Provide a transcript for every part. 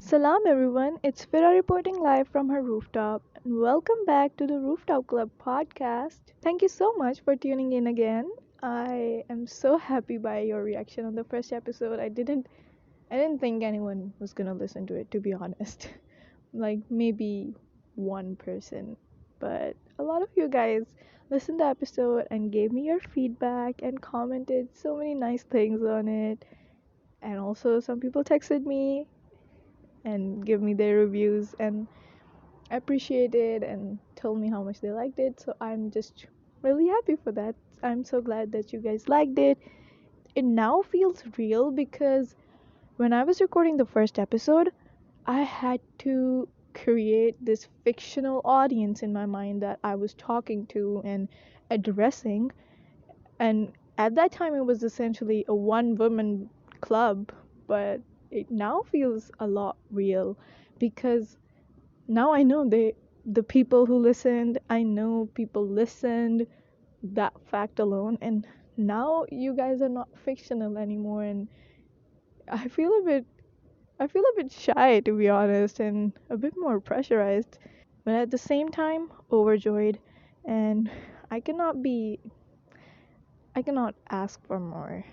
Salam everyone, it's Fira reporting live from her rooftop, and welcome back to the Rooftop Club podcast. Thank you so much for tuning in again. I am so happy by your reaction on the first episode. I didn't think anyone was gonna listen to it, to be honest. Like maybe one person, but a lot of you guys listened to the episode and gave me your feedback and commented so many nice things on it. And also some people texted me and give me their reviews and appreciate it and told me how much they liked it. So I'm just really happy for that. I'm so glad that you guys liked it. It now feels real because when I was recording the first episode, I had to create this fictional audience in my mind that I was talking to and addressing. And at that time, it was essentially a one woman club, but it now feels a lot real because now I know the people who listened, I know people listened, that fact alone, and now you guys are not fictional anymore, and I feel a bit I feel a bit shy, to be honest, and a bit more pressurized, but at the same time overjoyed. And I cannot be I cannot ask for more.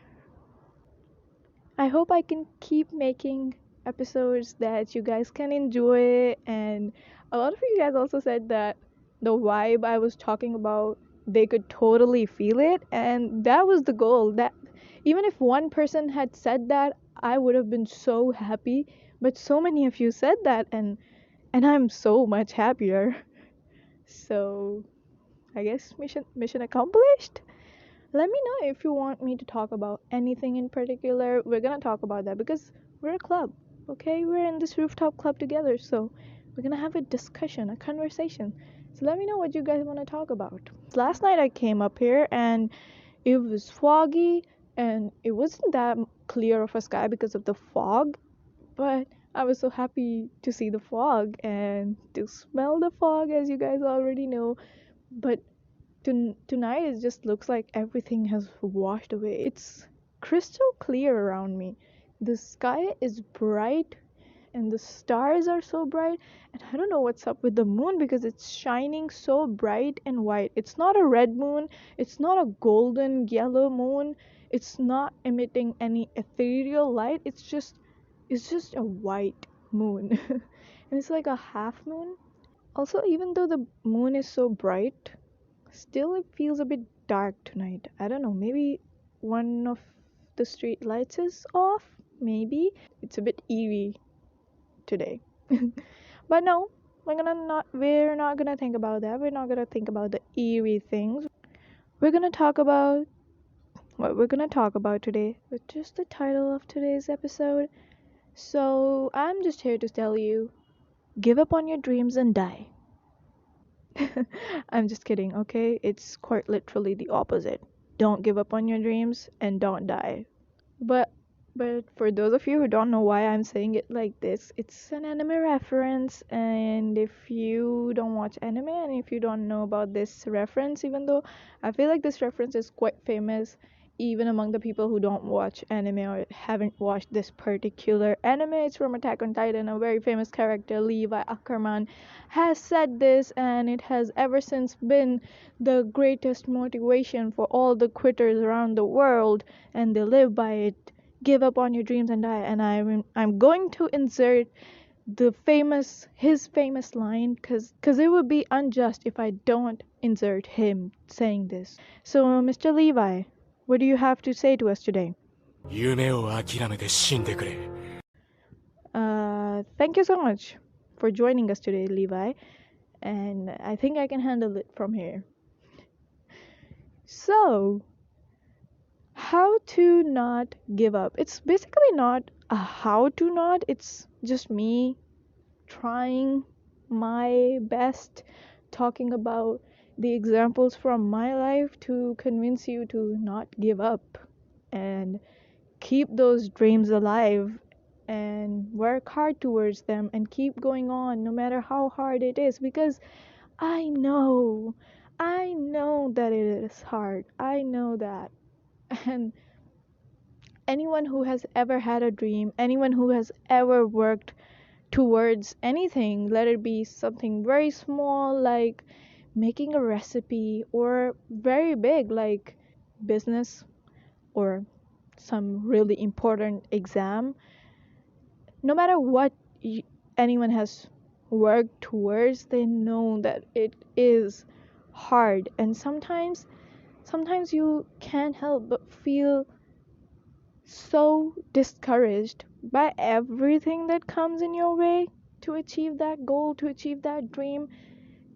I hope I can keep making episodes that you guys can enjoy. And a lot of you guys also said that the vibe I was talking about, they could totally feel it. And that was the goal. That even if one person had said that, I would have been so happy. But so many of you said that, and I'm so much happier. So I guess mission accomplished. Let me know if you want me to talk about anything in particular. We're gonna talk about that because we're a club, okay? We're in this rooftop club together, so we're gonna have a discussion, a conversation. So let me know what you guys want to talk about. Last night I came up here and it was foggy and it wasn't that clear of a sky because of the fog, but I was so happy to see the fog and to smell the fog, as you guys already know. But tonight it just looks like everything has washed away. It's crystal clear around me. The sky is bright and the stars are so bright, and I don't know what's up with the moon because it's shining so bright and white. It's not a red moon, it's not a golden yellow moon, it's not emitting any ethereal light. It's just a white moon. And it's like a half moon. Also, even though the moon is so bright, still, it feels a bit dark tonight. I don't know, maybe one of the street lights is off? Maybe. It's a bit eerie today. But no, we're not gonna think about that. We're not gonna think about the eerie things. We're gonna talk about what we're gonna talk about today, with just the title of today's episode. So I'm just here to tell you, give up on your dreams and die. I'm just kidding, okay? It's quite literally the opposite. Don't give up on your dreams and don't die. But but for those of you who don't know why I'm saying it like this, it's an anime reference, and if you don't watch anime and if you don't know about this reference, even though I feel like this reference is quite famous even among the people who don't watch anime or haven't watched this particular anime. It's from Attack on Titan. A very famous character, Levi Ackerman, has said this, and it has ever since been the greatest motivation for all the quitters around the world, and they live by it. Give up on your dreams and die. And I'm going to insert his famous line, because it would be unjust if I don't insert him saying this. So Mr. Levi, what do you have to say to us today? 夢を諦めて死んでくれ。 Thank you so much for joining us today, Levi, and I think I can handle it from here. So, how to not give up? It's basically not a how to not, it's just me trying my best, talking about the examples from my life to convince you to not give up and keep those dreams alive and work hard towards them and keep going on no matter how hard it is, because I know that it is hard. I know that. And anyone who has ever had a dream, anyone who has ever worked towards anything, let it be something very small like making a recipe, or very big like business, or some really important exam. No matter what anyone has worked towards, they know that it is hard, and sometimes you can't help but feel so discouraged by everything that comes in your way to achieve that goal, to achieve that dream.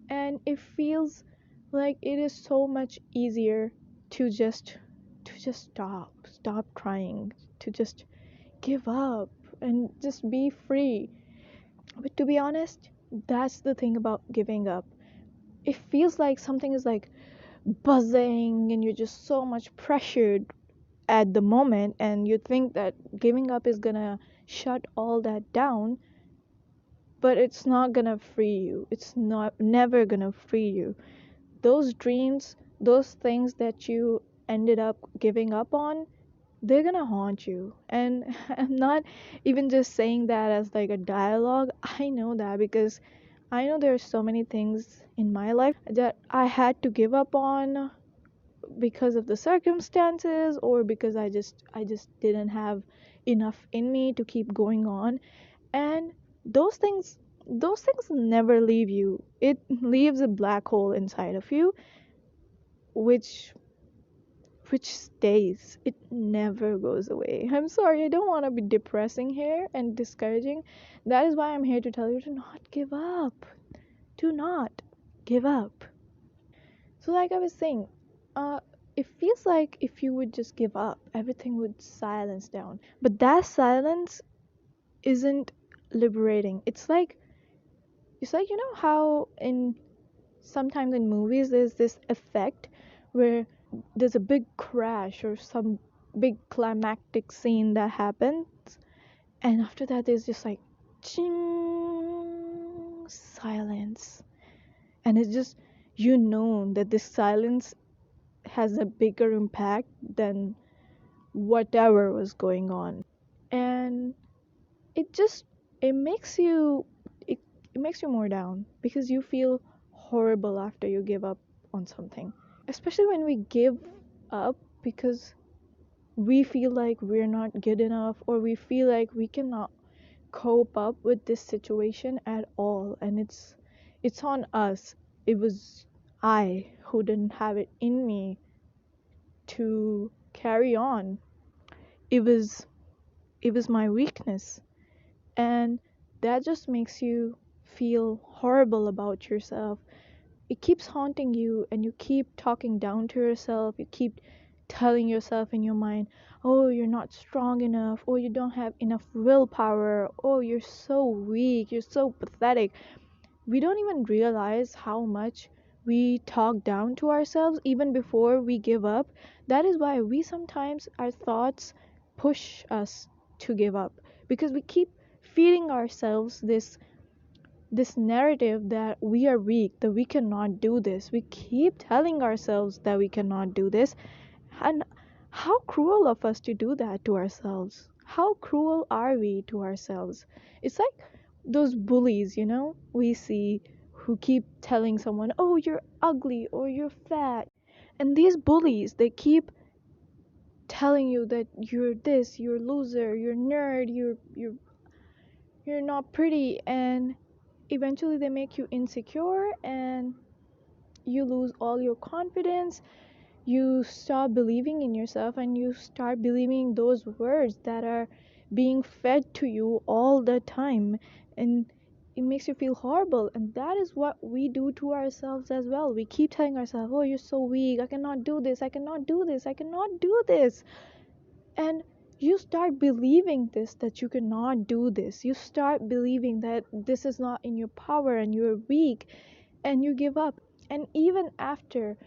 And it feels like it is so much easier to just stop trying, to just give up and just be free. But to be honest, that's the thing about giving up. It feels like something is like buzzing and you're just so much pressured at the moment, and you think that giving up is gonna shut all that down, but it's not gonna free you. It's not never gonna free you. Those dreams, those things that you ended up giving up on, they're gonna haunt you. And I'm not even just saying that as like a dialogue. I know that because I know there are so many things in my life that I had to give up on because of the circumstances, or because I just didn't have enough in me to keep going on. And those things those things never leave you. It leaves a black hole inside of you, which stays. It never goes away. I'm sorry, I don't want to be depressing here and discouraging. That is why I'm here to tell you to not give up. Do not give up. So, like I was saying, it feels like if you would just give up, everything would silence down. But that silence isn't liberating. It's like you know how in sometimes in movies there's this effect where there's a big crash or some big climactic scene that happens, and after that there's just like ching, silence. And it's just, you know that this silence has a bigger impact than whatever was going on. And it just it makes you it makes you more down because you feel horrible after you give up on something, especially when we give up because we feel like we're not good enough, or we feel like we cannot cope up with this situation at all. And it's on us. It was I who didn't have it in me to carry on. It was it was my weakness. And that just makes you feel horrible about yourself. It keeps haunting you, and you keep talking down to yourself. You keep telling yourself in your mind, oh, you're not strong enough, or you don't have enough willpower, oh, you're so weak, you're so pathetic. We don't even realize how much we talk down to ourselves even before we give up. That is why we sometimes, our thoughts push us to give up, because we keep feeding ourselves this narrative that we are weak, that we cannot do this. We keep telling ourselves that we cannot do this. And how cruel of us to do that to ourselves. How cruel are we to ourselves? It's like those bullies, we see, who keep telling someone, oh, you're ugly or you're fat. And these bullies, they keep telling you that you're this, you're a loser, you're a nerd, you're not pretty, and eventually they make you insecure, and you lose all your confidence. You stop believing in yourself, and you start believing those words that are being fed to you all the time. And it makes you feel horrible, and that is what we do to ourselves as well. We keep telling ourselves, oh, you're so weak, I cannot do this, I cannot do this, I cannot do this. And you start believing this, that you cannot do this. You start believing that this is not in your power and you're weak, and you give up. And even after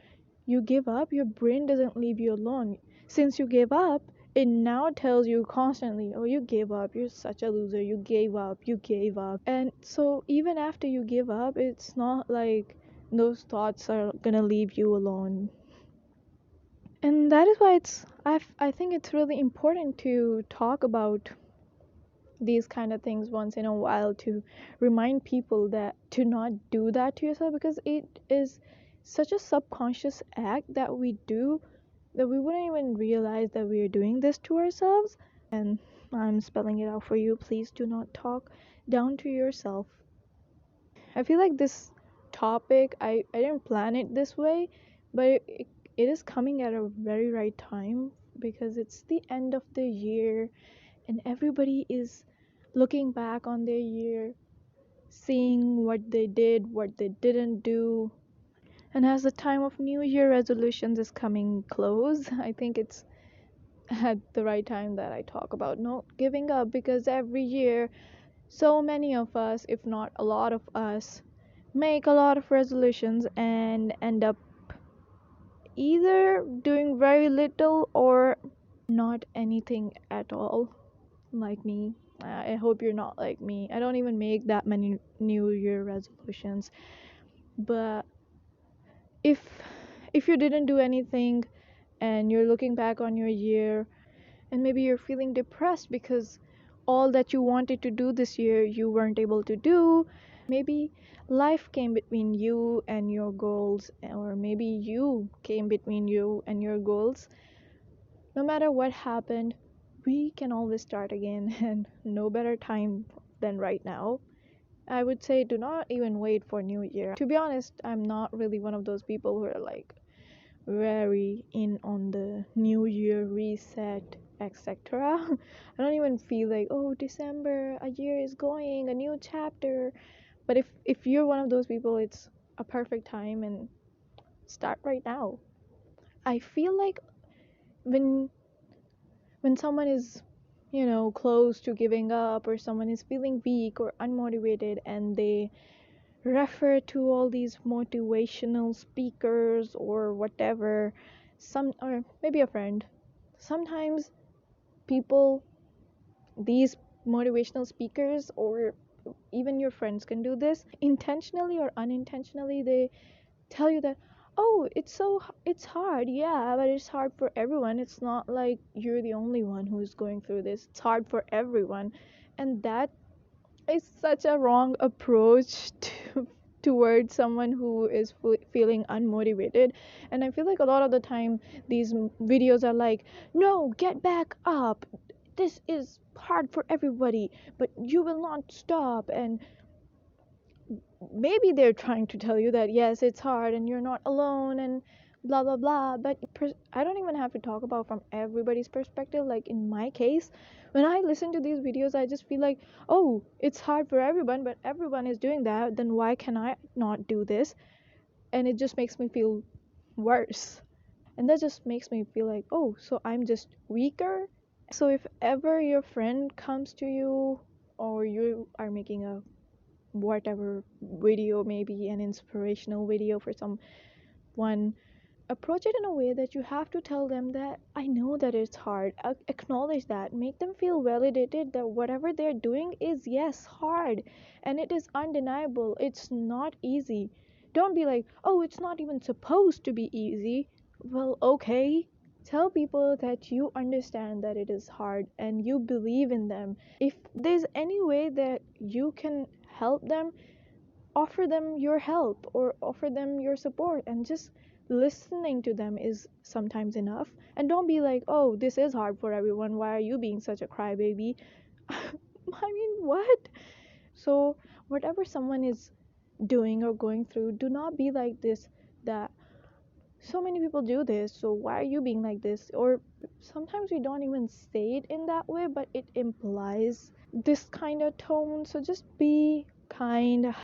you give up, your brain doesn't leave you alone. Since you gave up, it now tells you constantly, oh, you gave up, you're such a loser, you gave up, you gave up. And so even after you give up, it's not like those thoughts are gonna leave you alone. And that is why I think it's really important to talk about these kind of things once in a while to remind people that to not do that to yourself, because it is such a subconscious act that we do that we wouldn't even realize that we are doing this to ourselves. And I'm spelling it out for you. Please do not talk down to yourself. I feel like this topic, I didn't plan it this way, but it is coming at a very right time because it's the end of the year and everybody is looking back on their year, seeing what they did, what they didn't do. And as the time of New Year resolutions is coming close, I think it's at the right time that I talk about not giving up, because every year so many of us, if not a lot of us, make a lot of resolutions and end up either doing very little or not anything at all. Like me, I hope you're not like me. I don't even make that many New Year resolutions. But if you didn't do anything and you're looking back on your year and maybe you're feeling depressed because all that you wanted to do this year you weren't able to do, maybe life came between you and your goals, or maybe you came between you and your goals. No matter what happened, we can always start again, and no better time than right now. I would say do not even wait for New Year. To be honest, I'm not really one of those people who are like very in on the New Year reset, etc. I don't even feel like, oh, December, a year is going, a new chapter. But if you're one of those people, it's a perfect time and start right now. I feel like when someone is, close to giving up, or someone is feeling weak or unmotivated and they refer to all these motivational speakers or whatever, some, or maybe a friend, sometimes people, these motivational speakers or even your friends can do this intentionally or unintentionally. They tell you that, oh, it's hard, yeah, but it's hard for everyone. It's not like you're the only one who's going through this. It's hard for everyone. And that is such a wrong approach to towards someone who is feeling unmotivated. And I feel like a lot of the time these videos are like, no, get back up, this is hard for everybody, but you will not stop. And maybe they're trying to tell you that yes, it's hard and you're not alone and blah blah blah, but I don't even have to talk about from everybody's perspective. Like in my case, when I listen to these videos, I just feel like, oh, it's hard for everyone, but everyone is doing that, then why can I not do this? And it just makes me feel worse, and that just makes me feel like, oh, so I'm just weaker. So if ever your friend comes to you, or you are making a whatever video, maybe an inspirational video for someone, approach it in a way that you have to tell them that I know that it's hard. Acknowledge that, make them feel validated that whatever they're doing is, yes, hard, and it is undeniable. It's not easy. Don't be like, oh, it's not even supposed to be easy. Well, okay, tell people that you understand that it is hard and you believe in them. If there's any way that you can help them, offer them your help or offer them your support, and just listening to them is sometimes enough. And don't be like, oh, this is hard for everyone, why are you being such a crybaby? I mean, what? So whatever someone is doing or going through, do not be like this, that so many people do this, so why are you being like this? Or sometimes we don't even say it in that way, but it implies this kind of tone. So just be kind,